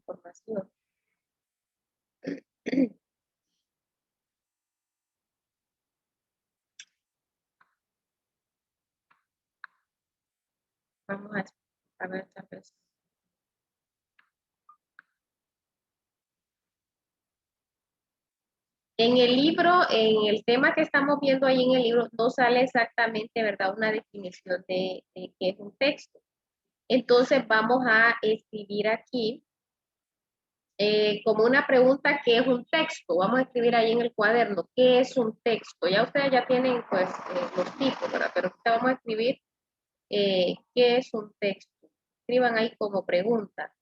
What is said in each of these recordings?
información. Vamos a ver tal vez. En el libro, en el tema que estamos viendo ahí en el libro, no sale exactamente, ¿verdad? Una definición de qué es un texto. Entonces vamos a escribir aquí como una pregunta, ¿qué es un texto? Vamos a escribir ahí en el cuaderno, ¿qué es un texto? Ya ustedes ya tienen pues los tipos, ¿verdad? Pero ahorita vamos a escribir ¿qué es un texto? Escriban ahí como pregunta.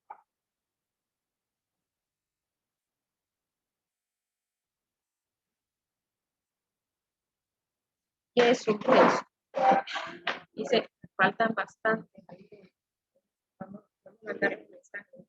¿Qué es un texto? Dice que faltan bastante. Vamos a mandar un mensaje.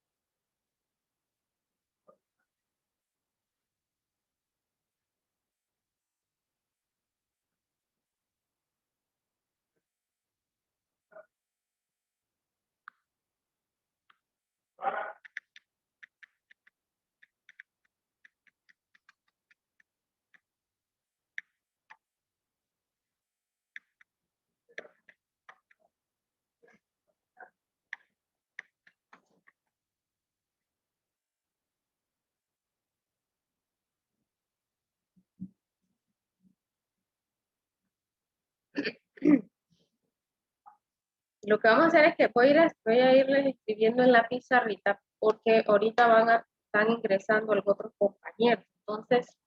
Lo que vamos a hacer es que voy a irles escribiendo en la pizarrita porque ahorita están ingresando los otros compañeros. Entonces,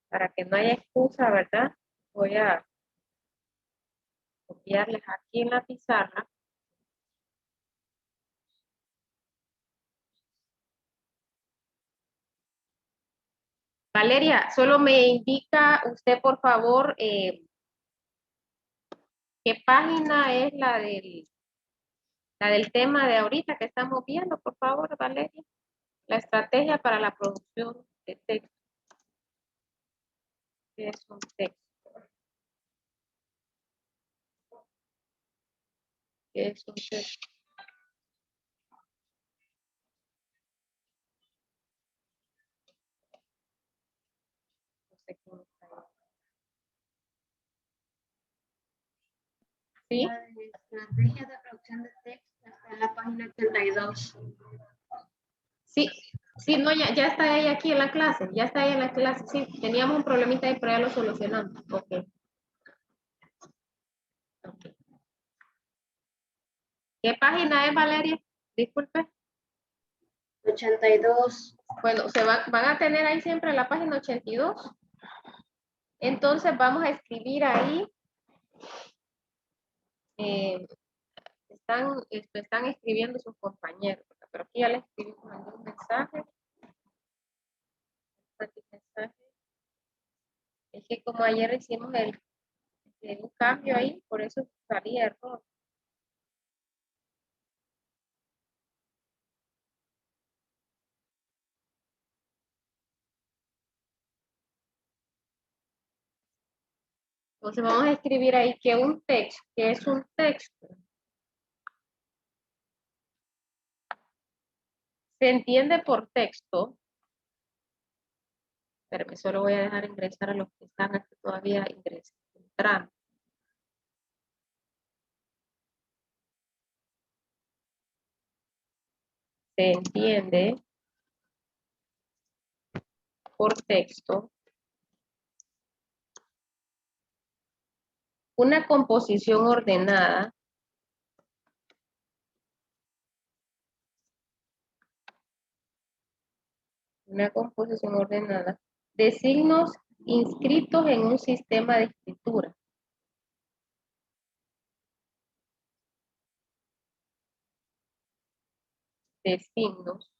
para que no haya excusa, ¿verdad? Voy a copiarles aquí en la pizarra. Valeria, solo me indica usted, por favor, qué página es la del tema de ahorita que estamos viendo, por favor, Valeria. La estrategia para la producción de texto. ¿Qué es un texto? ¿Qué es un texto? No sé quién está ahí. ¿Sí? La estrategia de producción de texto está en la página 82. Sí, sí, no, ya está ella aquí en la clase, ya está ella en la clase, sí, teníamos un problemita ahí, pero ya lo solucionamos. Ok. ¿Qué página es, Valeria? Disculpe. 82. Bueno, van a tener ahí siempre la página 82. Entonces vamos a escribir ahí. Están escribiendo sus compañeros, pero aquí ya les escribimos algún mensaje. Es que como ayer hicimos un cambio ahí, por eso salía error. Entonces vamos a escribir ahí que un texto, que es un texto. Se entiende por texto. Pero solo voy a dejar ingresar a los que están aquí todavía entrando. Se entiende por texto una composición ordenada de signos inscritos en un sistema de escritura. De signos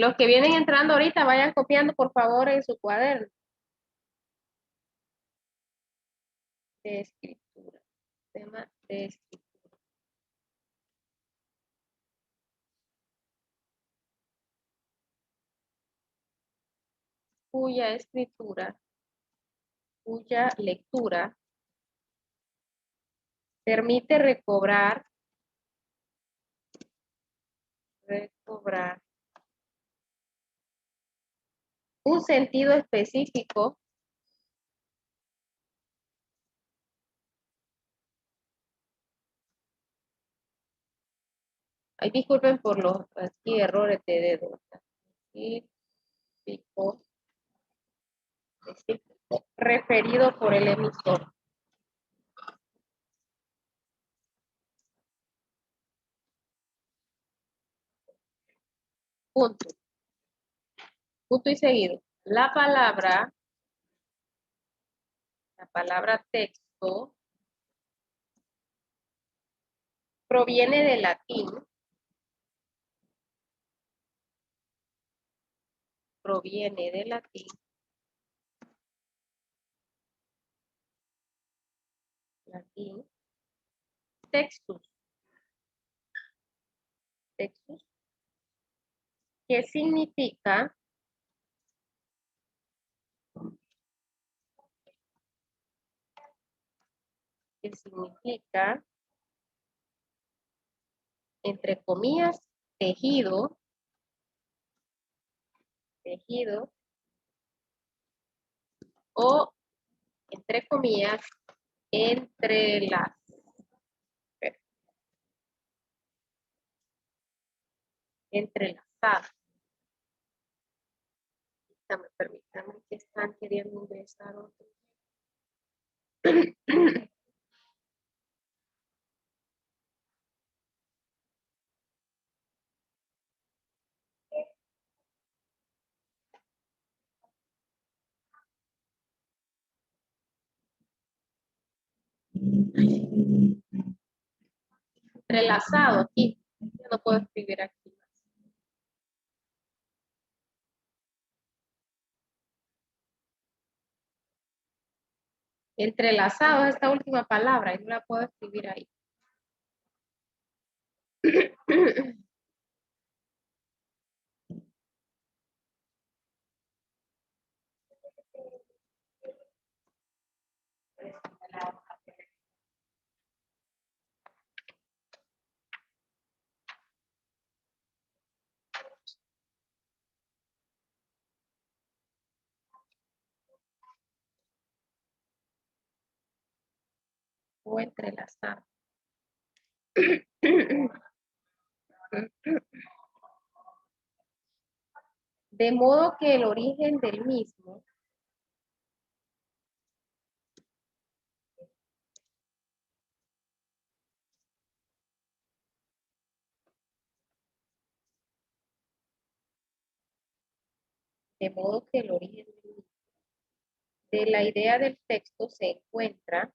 Los que vienen entrando ahorita vayan copiando por favor en su cuaderno de escritura. Tema de escritura. cuya escritura, cuya lectura permite recobrar un sentido específico Ay, disculpen por los aquí errores de dedo. Específico, referido por el emisor. Punto. Punto y seguido. La palabra texto proviene del latín. Proviene del latín. Latín. Textus. Textus. ¿Qué significa? Que significa, entre comillas, tejido, o, entre comillas, entrelazado. Permítame que están queriendo ingresar otro. Entrelazado aquí. Yo no puedo escribir aquí. Entrelazado es esta última palabra y no la puedo escribir ahí. O entrelazado. De modo que el origen del mismo de la idea del texto se encuentra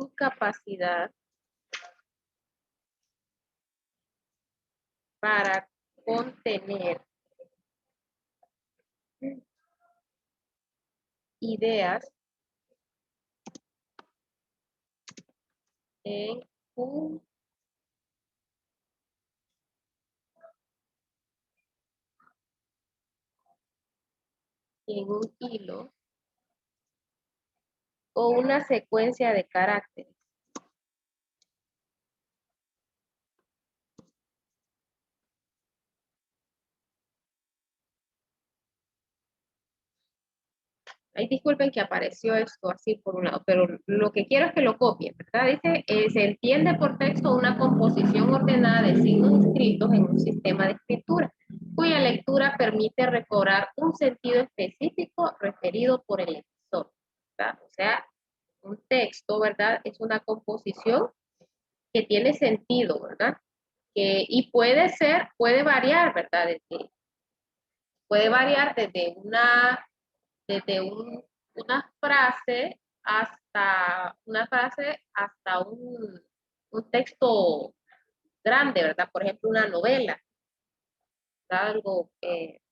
su capacidad para contener ideas en un hilo o una secuencia de caracteres. Ay, disculpen que apareció esto así por un lado, pero lo que quiero es que lo copien, ¿verdad? Dice, se entiende por texto una composición ordenada de signos escritos en un sistema de escritura, cuya lectura permite recobrar un sentido específico referido por el emisor, ¿verdad? O sea, un texto, ¿verdad? Es una composición que tiene sentido, ¿verdad? Y puede variar, ¿verdad? Puede variar desde una frase hasta un texto grande, ¿verdad? Por ejemplo, una novela, algo que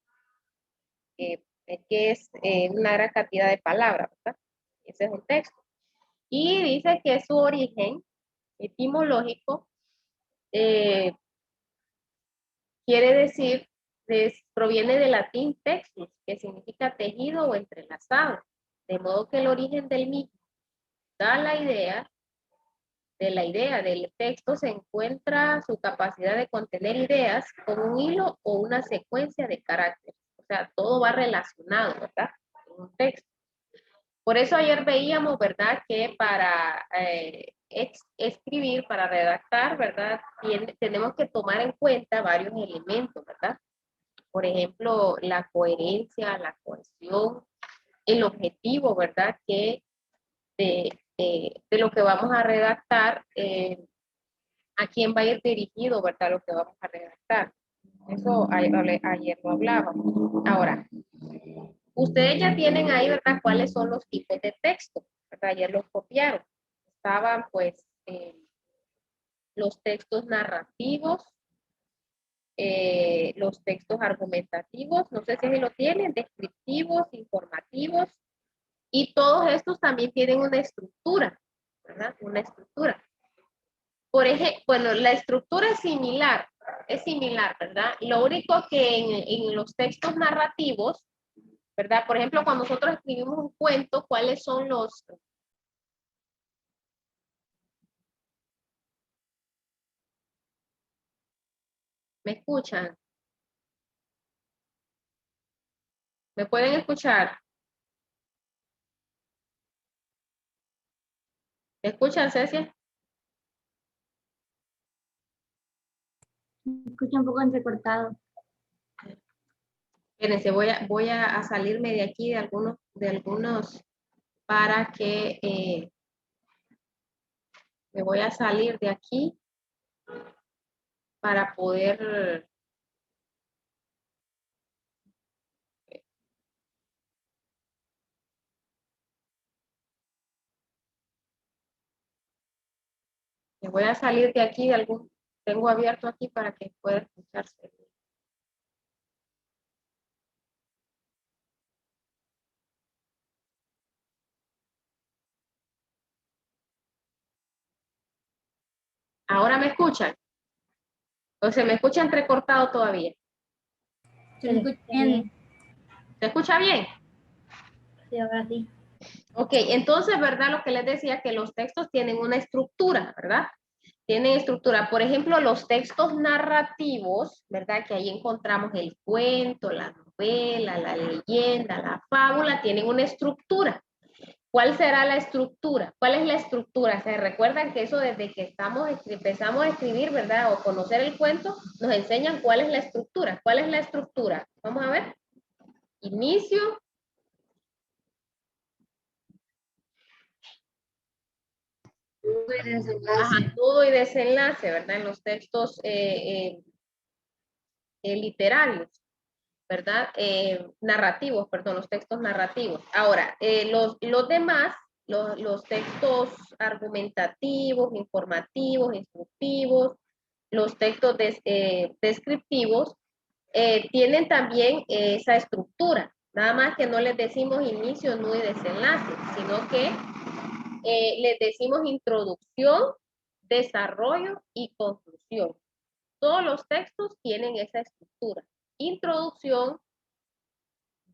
es una gran cantidad de palabras, ¿verdad? Ese es un texto. Y dice que su origen etimológico quiere decir, proviene del latín textus, que significa tejido o entrelazado, de modo que el origen del mismo da la idea del texto se encuentra su capacidad de contener ideas con un hilo o una secuencia de caracteres. O sea, todo va relacionado, ¿verdad? En un texto. Por eso ayer veíamos, ¿verdad? Que para escribir, para redactar, ¿verdad? Tenemos que tomar en cuenta varios elementos, ¿verdad? Por ejemplo, la coherencia, la cohesión, el objetivo, ¿verdad? Que de lo que vamos a redactar, a quién va a ir dirigido, ¿verdad? Lo que vamos a redactar. Eso ayer lo hablábamos. Ahora, ustedes ya tienen ahí, ¿verdad? ¿Cuáles son los tipos de texto? ¿Verdad? Ayer los copiaron. Estaban, pues, los textos narrativos, los textos argumentativos, no sé si lo tienen, descriptivos, informativos, y todos estos también tienen una estructura, ¿verdad? Una estructura. Por ejemplo, bueno, la estructura es similar, ¿verdad? Lo único que en los textos narrativos, ¿verdad? Por ejemplo, cuando nosotros escribimos un cuento, ¿cuáles son los... ¿Me escuchan? ¿Me pueden escuchar? ¿Me escuchan, Cecia? Me escucha un poco entrecortado. Espérense, voy a salirme de aquí de algunos para que me voy a salir de aquí para poder... Me voy a salir de aquí de algún... Tengo abierto aquí para que pueda escucharse. ¿Ahora me escuchan? ¿O se me escucha entrecortado todavía? Se me escucha bien. ¿Se escucha bien? Sí, ahora sí. Ok, entonces, ¿verdad? Lo que les decía, que los textos tienen una estructura, ¿verdad? Tienen estructura. Por ejemplo, los textos narrativos, ¿verdad? Que ahí encontramos el cuento, la novela, la leyenda, la fábula, tienen una estructura. ¿Cuál será la estructura? ¿Cuál es la estructura? ¿Se recuerdan que eso desde que empezamos a escribir, ¿verdad? O conocer el cuento, nos enseñan cuál es la estructura. ¿Cuál es la estructura? Vamos a ver. Inicio. Ajá, nudo y desenlace, ¿verdad? En los textos literarios, ¿verdad? Narrativos, perdón, los textos narrativos. Ahora, los demás, los textos argumentativos, informativos, instructivos, los textos descriptivos, tienen también esa estructura. Nada más que no les decimos inicio, nudo y desenlace, sino que les decimos introducción, desarrollo y conclusión. Todos los textos tienen esa estructura. Introducción,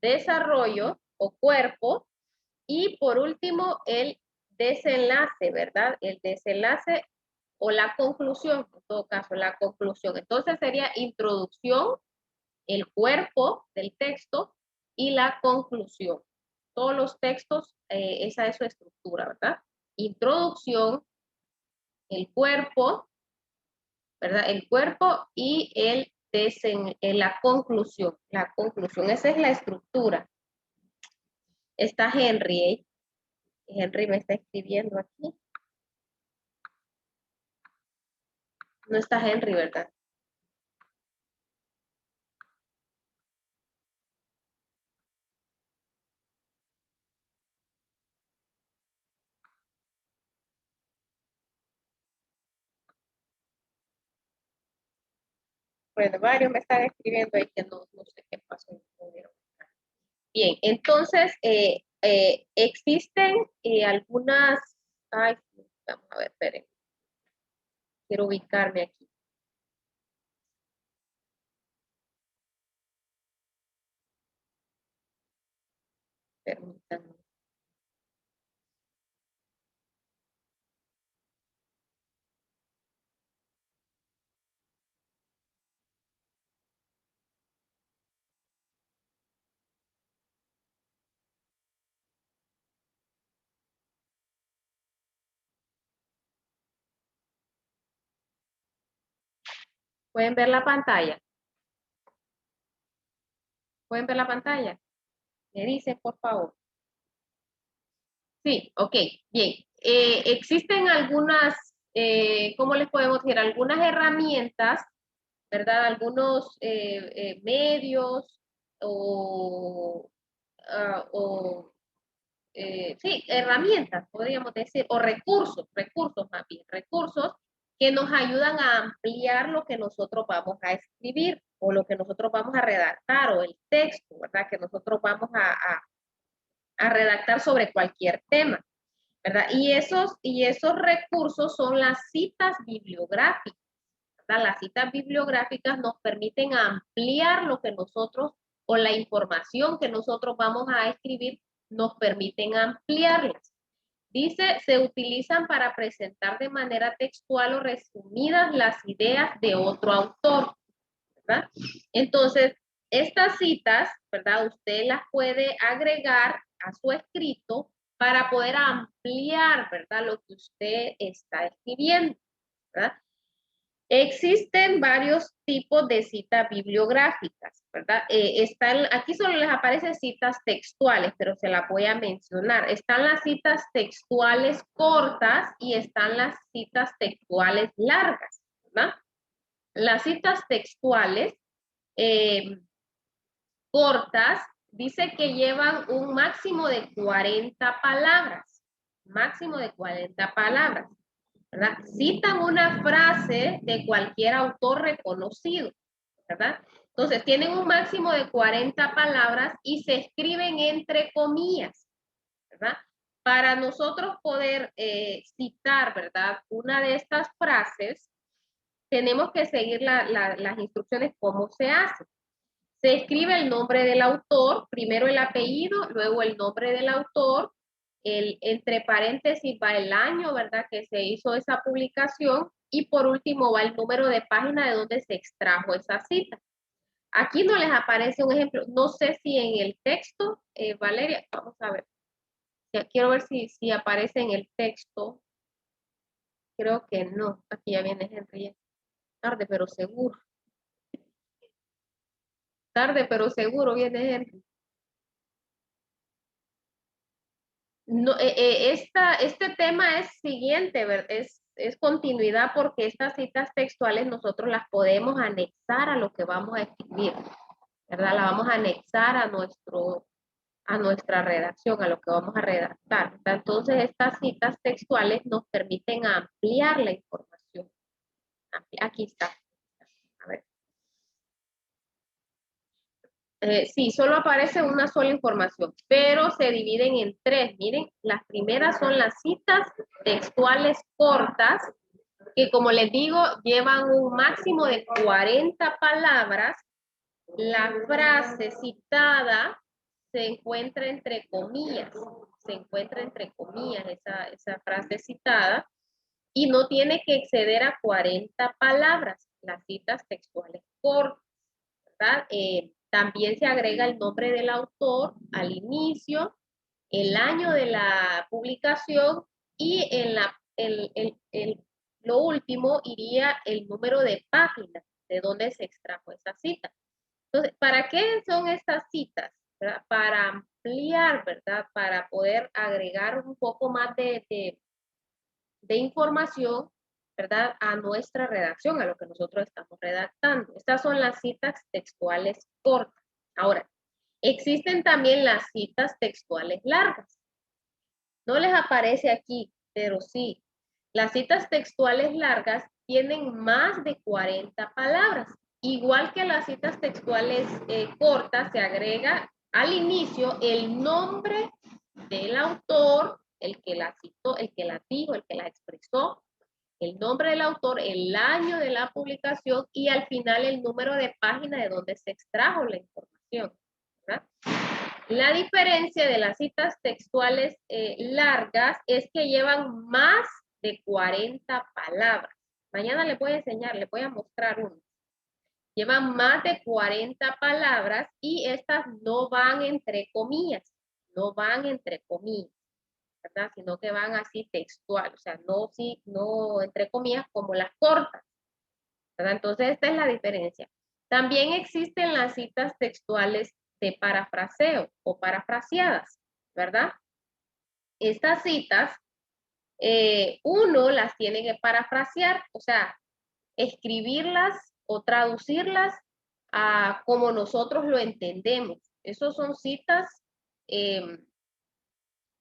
desarrollo o cuerpo y por último el desenlace, ¿verdad? El desenlace o la conclusión, en todo caso, la conclusión. Entonces sería introducción, el cuerpo del texto y la conclusión. Todos los textos, esa es su estructura, ¿verdad? Introducción, el cuerpo, ¿verdad? El cuerpo y la conclusión. La conclusión, esa es la estructura. Está Henry, ¿eh? Henry me está escribiendo aquí. No está Henry, ¿verdad? Bueno, varios me están escribiendo ahí que no sé qué pasó. Bien, entonces, existen algunas, ay, vamos a ver, esperen, quiero ubicarme aquí. Permítanme. ¿Pueden ver la pantalla? ¿Pueden ver la pantalla? Me dicen, por favor. Sí, ok, bien. Existen algunas, ¿cómo les podemos decir? Algunas herramientas, ¿verdad? Algunos medios o, sí, herramientas, podríamos decir, o recursos más bien, recursos que nos ayudan a ampliar lo que nosotros vamos a escribir o lo que nosotros vamos a redactar o el texto, ¿verdad? Que nosotros vamos a redactar sobre cualquier tema, ¿verdad? Y esos recursos son las citas bibliográficas, ¿verdad? Las citas bibliográficas nos permiten ampliar lo que nosotros o la información que nosotros vamos a escribir, nos permiten ampliarlas. Dice, se utilizan para presentar de manera textual o resumidas las ideas de otro autor, ¿verdad? Entonces, estas citas, ¿verdad? Usted las puede agregar a su escrito para poder ampliar, ¿verdad? Lo que usted está escribiendo, ¿verdad? Existen varios tipos de citas bibliográficas, ¿verdad? Aquí solo les aparecen citas textuales, pero se las voy a mencionar. Están las citas textuales cortas y están las citas textuales largas, ¿verdad? Las citas textuales cortas dice que llevan un máximo de 40 palabras, máximo de 40 palabras. ¿Verdad? Citan una frase de cualquier autor reconocido, ¿verdad? Entonces, tienen un máximo de 40 palabras y se escriben entre comillas, ¿verdad? Para nosotros poder citar, ¿verdad? Una de estas frases, tenemos que seguir las instrucciones, cómo se hace. Se escribe el nombre del autor, primero el apellido, luego el nombre del autor, entre paréntesis va el año, ¿verdad? Que se hizo esa publicación y por último va el número de página de donde se extrajo esa cita. Aquí no les aparece un ejemplo, no sé si en el texto, Valeria, vamos a ver. Ya quiero ver si aparece en el texto. Creo que no, aquí ya viene Henry. Tarde, pero seguro. Tarde, pero seguro viene Henry. No, este tema es siguiente, es continuidad porque estas citas textuales nosotros las podemos anexar a lo que vamos a escribir, ¿verdad? La vamos a anexar a nuestra redacción, a lo que vamos a redactar, ¿verdad? Entonces estas citas textuales nos permiten ampliar la información. Aquí está. A ver. Sí, solo aparece una sola información, pero se dividen en tres. Miren, las primeras son las citas textuales cortas, que como les digo, llevan un máximo de 40 palabras. La frase citada se encuentra entre comillas, esa frase citada, y no tiene que exceder a 40 palabras, las citas textuales cortas, ¿verdad? También se agrega el nombre del autor al inicio, el año de la publicación y lo último iría el número de páginas de donde se extrajo esa cita. Entonces, ¿para qué son estas citas? ¿Verdad? Para ampliar, ¿verdad? Para poder agregar un poco más de información, ¿verdad? A nuestra redacción, a lo que nosotros estamos redactando. Estas son las citas textuales cortas. Ahora, existen también las citas textuales largas. No les aparece aquí, pero sí. Las citas textuales largas tienen más de 40 palabras igual que las citas textuales cortas, se agrega al inicio el nombre del autor, el que la citó, el que la dijo, el que la expresó, el nombre del autor, el año de la publicación y al final el número de página de donde se extrajo la información, ¿verdad? La diferencia de las citas textuales largas es que llevan más de 40 palabras. Mañana les voy a enseñar, les voy a mostrar uno. Llevan más de 40 palabras y estas no van entre comillas, no van entre comillas, ¿verdad? Sino que van así textual, o sea, no, sí, no entre comillas como las cortas, ¿verdad? Entonces, esta es la diferencia. También existen las citas textuales de parafraseo o parafraseadas, ¿verdad? Estas citas, uno las tiene que parafrasear, o sea, escribirlas o traducirlas a como nosotros lo entendemos. Esos son citas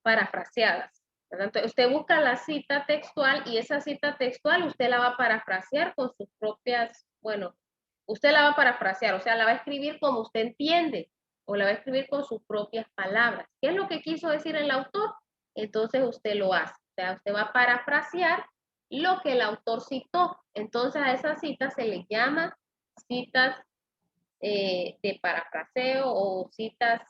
parafraseadas, ¿verdad? Entonces, usted busca la cita textual y esa cita textual usted la va a parafrasear con sus propias, bueno, usted la va a parafrasear, o sea, la va a escribir como usted entiende o la va a escribir con sus propias palabras. ¿Qué es lo que quiso decir el autor? Entonces usted lo hace, o sea, usted va a parafrasear lo que el autor citó. Entonces a esas citas se le llama citas de parafraseo o citas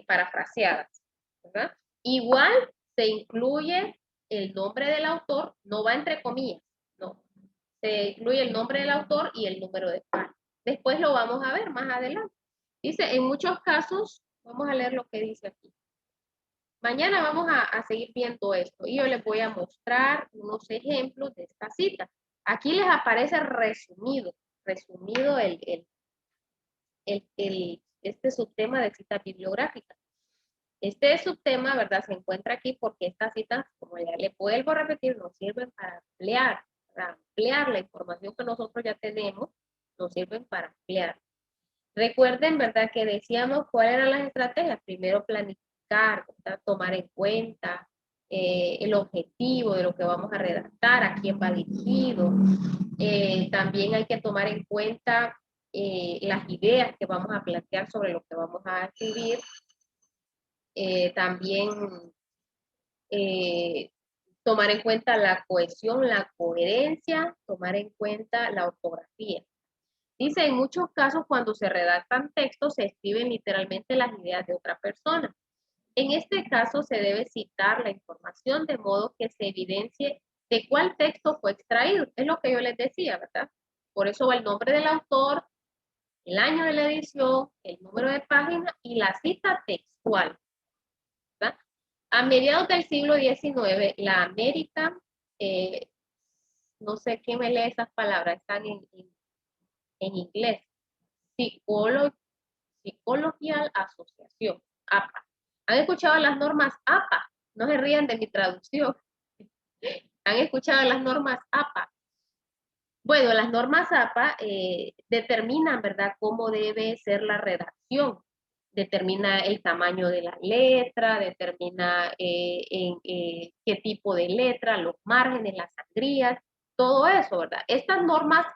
parafraseadas, ¿verdad? Igual se incluye el nombre del autor, no va entre comillas, no. Se incluye el nombre del autor y el número de página. Después lo vamos a ver más adelante. Dice, en muchos casos, vamos a leer lo que dice aquí. Mañana vamos a seguir viendo esto y yo les voy a mostrar unos ejemplos de esta cita. Aquí les aparece resumido este subtema de cita bibliográfica. Este subtema, ¿verdad? Se encuentra aquí porque estas citas, como ya le vuelvo a repetir, nos sirven para ampliar la información que nosotros ya tenemos, nos sirven para ampliar. Recuerden, ¿verdad? Que decíamos cuáles eran las estrategias. Primero planificar, ¿verdad? Tomar en cuenta el objetivo de lo que vamos a redactar, a quién va dirigido. También hay que tomar en cuenta las ideas que vamos a plantear sobre lo que vamos a escribir. También tomar en cuenta la cohesión, la coherencia, tomar en cuenta la ortografía. Dice, en muchos casos cuando se redactan textos se escriben literalmente las ideas de otra persona. En este caso se debe citar la información de modo que se evidencie de cuál texto fue extraído. Es lo que yo les decía, ¿verdad? Por eso va el nombre del autor, el año de la edición, el número de página y la cita textual, ¿verdad? A mediados del siglo XIX, la América, no sé quién me lee esas palabras, están en inglés, Psychological Association, APA. ¿Han escuchado las normas APA? No se rían de mi traducción. ¿Han escuchado las normas APA? Bueno, las normas APA determinan, ¿verdad?, cómo debe ser la redacción. Determina el tamaño de la letra, determina qué tipo de letra, los márgenes, las sangrías, todo eso, ¿verdad? Estas normas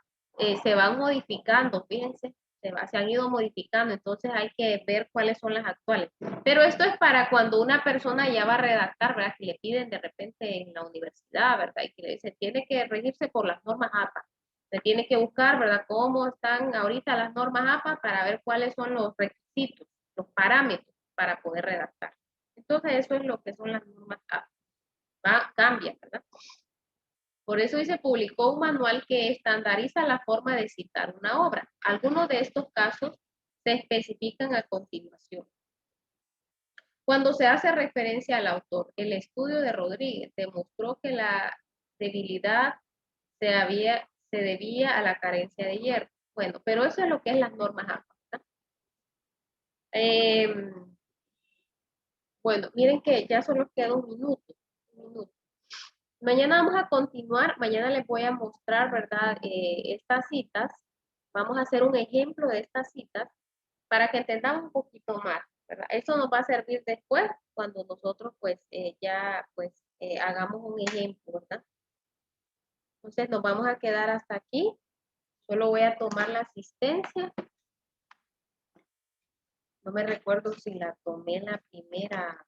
se van modificando, fíjense, se han ido modificando, entonces hay que ver cuáles son las actuales. Pero esto es para cuando una persona ya va a redactar, ¿verdad? Que le piden de repente en la universidad, ¿verdad? Y que le dicen, tiene que regirse por las normas APA. Se tiene que buscar, ¿verdad? Cómo están ahorita las normas APA para ver cuáles son los requisitos, los parámetros para poder redactar. Entonces, eso es lo que son las normas APA. Cambia, ¿verdad? Por eso hoy se publicó un manual que estandariza la forma de citar una obra. Algunos de estos casos se especifican a continuación. Cuando se hace referencia al autor, el estudio de Rodríguez demostró que la debilidad se debía a la carencia de hierro. Bueno, pero eso es lo que es las normas APA, ¿verdad? Bueno, miren que ya solo queda un minuto. Mañana vamos a continuar, mañana les voy a mostrar, ¿verdad? Estas citas. Vamos a hacer un ejemplo de estas citas para que entendamos un poquito más, ¿verdad? Eso nos va a servir después cuando nosotros pues hagamos un ejemplo, ¿verdad? Entonces nos vamos a quedar hasta aquí. Solo voy a tomar la asistencia. No me recuerdo si la tomé en la primera